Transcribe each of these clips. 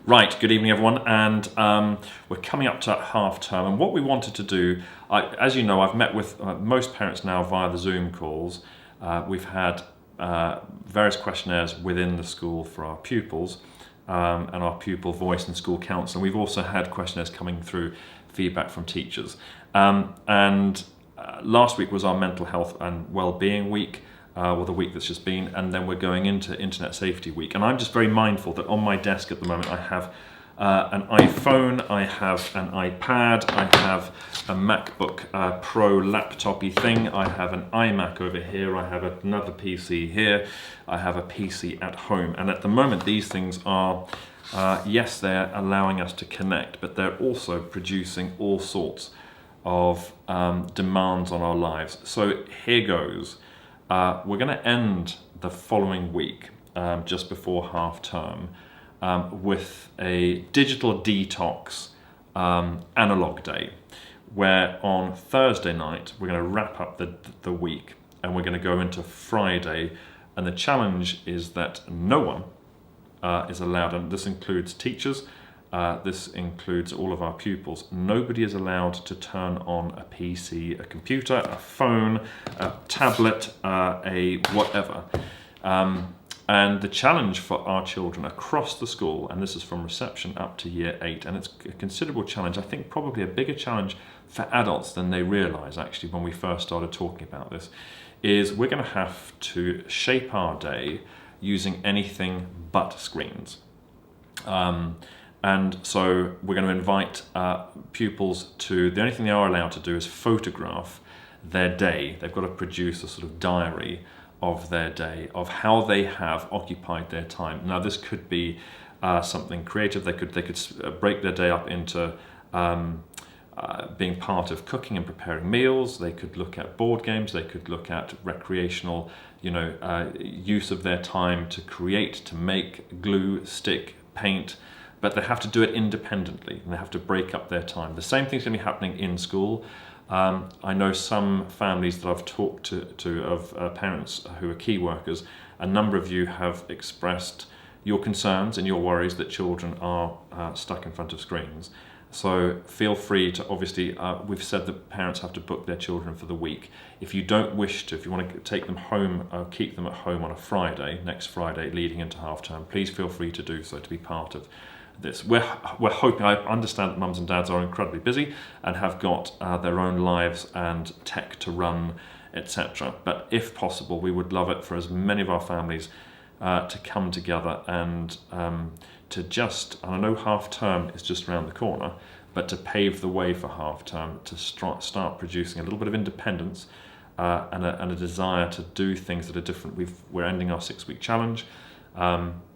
Right, good evening everyone, and we're coming up to half term, and what we wanted to do, as you know, I've met with most parents now via the Zoom calls. We've had various questionnaires within the school for our pupils, and our pupil voice and school council. We've also had questionnaires coming through, feedback from teachers. And last week was our mental health and well-being week, or the week that's just been, and then we're going into Internet Safety Week. And I'm just very mindful that on my desk at the moment I have an iPhone, I have an iPad, I have a MacBook Pro laptop-y thing, I have an iMac over here, I have another PC here, I have a PC at home. And at the moment these things are, yes, they're allowing us to connect, but they're also producing all sorts of demands on our lives. So here goes. We're going to end the following week, just before half term, with a digital detox analogue day, where on Thursday night we're going to wrap up the week and we're going to go into Friday, and the challenge is that no one is allowed, and this includes teachers, this includes all of our pupils. Nobody is allowed to turn on a PC, a computer, a phone, a tablet, a whatever. And the challenge for our children across the school, and this is from reception up to year 8, and it's a considerable challenge, I think probably a bigger challenge for adults than they realise actually when we first started talking about this, is we're going to have to shape our day using anything but screens. And so we're going to invite pupils to, the only thing they are allowed to do is photograph their day. They've got to produce a sort of diary of their day, of how they have occupied their time. Now this could be something creative. They could break their day up into being part of cooking and preparing meals. They could look at board games. They could look at recreational, use of their time to create, to make, glue, stick, paint. But they have to do it independently, and they have to break up their time. The same thing's going to be happening in school. I know some families that I've talked to of parents who are key workers. A number of you have expressed your concerns and your worries that children are stuck in front of screens. So feel free to, obviously, we've said that parents have to book their children for the week. If you don't wish to, if you want to take them home, keep them at home on a Friday, next Friday, leading into half term, please feel free to do so, to be part of this. We're hoping, I understand that mums and dads are incredibly busy and have got their own lives and tech to run, etc. But if possible, we would love it for as many of our families to come together and to just, and I know half term is just around the corner, but to pave the way for half term, to start producing a little bit of independence and a desire to do things that are different. We're ending our 6-week challenge.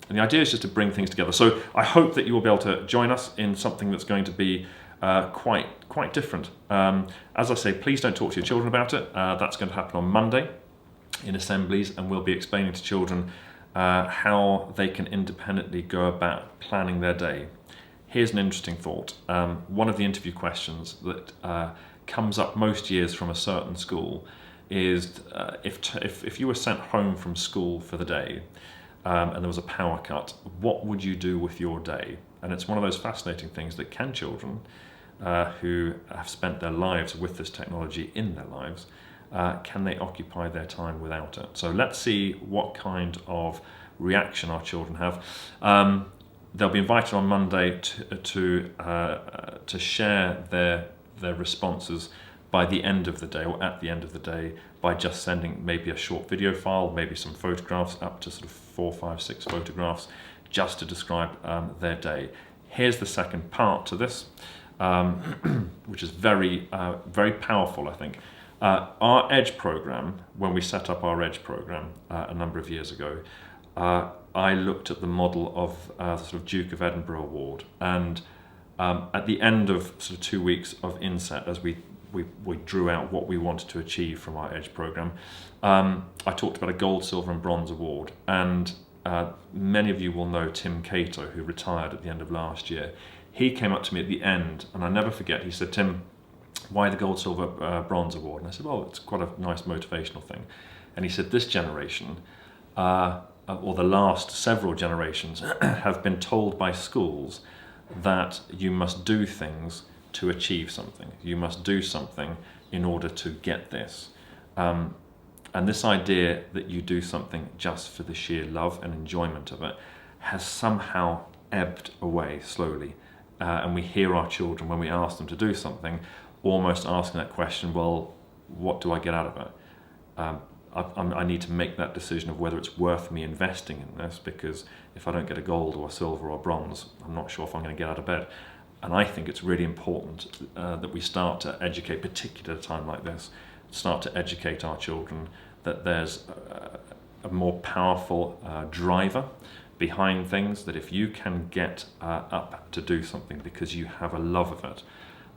And the idea is just to bring things together. So I hope that you will be able to join us in something that's going to be quite different. As I say, please don't talk to your children about it. That's going to happen on Monday in assemblies, and we'll be explaining to children how they can independently go about planning their day. Here's an interesting thought. One of the interview questions that comes up most years from a certain school is if you were sent home from school for the day, and there was a power cut, what would you do with your day? And it's one of those fascinating things that can children who have spent their lives with this technology in their lives, can they occupy their time without it? So let's see what kind of reaction our children have. They'll be invited on Monday to share their responses by the end of the day, or at the end of the day, by just sending maybe a short video file, maybe some photographs, up to sort of 4, 5, 6 photographs, just to describe their day. Here's the second part to this, which is very powerful, I think. Our EDGE program, when we set up our EDGE program a number of years ago, I looked at the model of the sort of Duke of Edinburgh Award, and at the end of sort of 2 weeks of inset, as we drew out what we wanted to achieve from our EDGE program, I talked about a gold, silver and bronze award, and many of you will know Tim Cato, who retired at the end of last year. He came up to me at the end, and I never forget, he said, "Tim, why the gold, silver, bronze award?" And I said, "Well, it's quite a nice motivational thing." And he said, "This generation or the last several generations, have been told by schools that you must do things to achieve something. You must do something in order to get this. And this idea that you do something just for the sheer love and enjoyment of it has somehow ebbed away slowly. And we hear our children, when we ask them to do something, almost asking that question, well, what do I get out of it? I need to make that decision of whether it's worth me investing in this, because if I don't get a gold or a silver or a bronze, I'm not sure if I'm going to get out of bed. And I think it's really important that we start to educate, particularly at a time like this, start to educate our children that there's a more powerful driver behind things, that if you can get up to do something because you have a love of it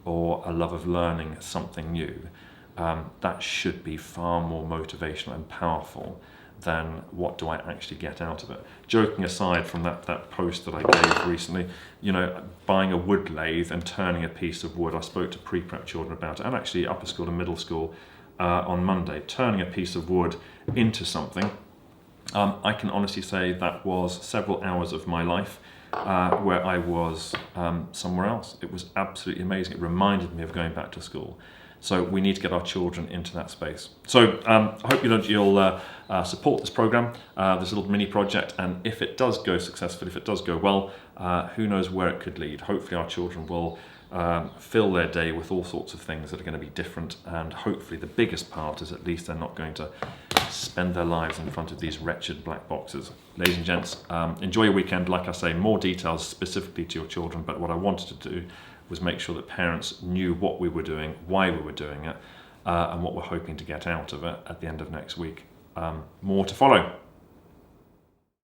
or a love of learning something new, that should be far more motivational and powerful than what do I actually get out of it. Joking aside from that post that I gave recently, buying a wood lathe and turning a piece of wood, I spoke to pre-prep children about it, and actually upper school and middle school on Monday, turning a piece of wood into something. I can honestly say that was several hours of my life where I was somewhere else. It was absolutely amazing. It reminded me of going back to school. So we need to get our children into that space. So I hope you'll support this program, this little mini project, and if it does go successfully, if it does go well, who knows where it could lead. Hopefully our children will fill their day with all sorts of things that are going to be different, and hopefully the biggest part is at least they're not going to spend their lives in front of these wretched black boxes. Ladies and gents, enjoy your weekend. Like I say, more details specifically to your children, but what I wanted to do was make sure that parents knew what we were doing, why we were doing it, and what we're hoping to get out of it at the end of next week. More to follow.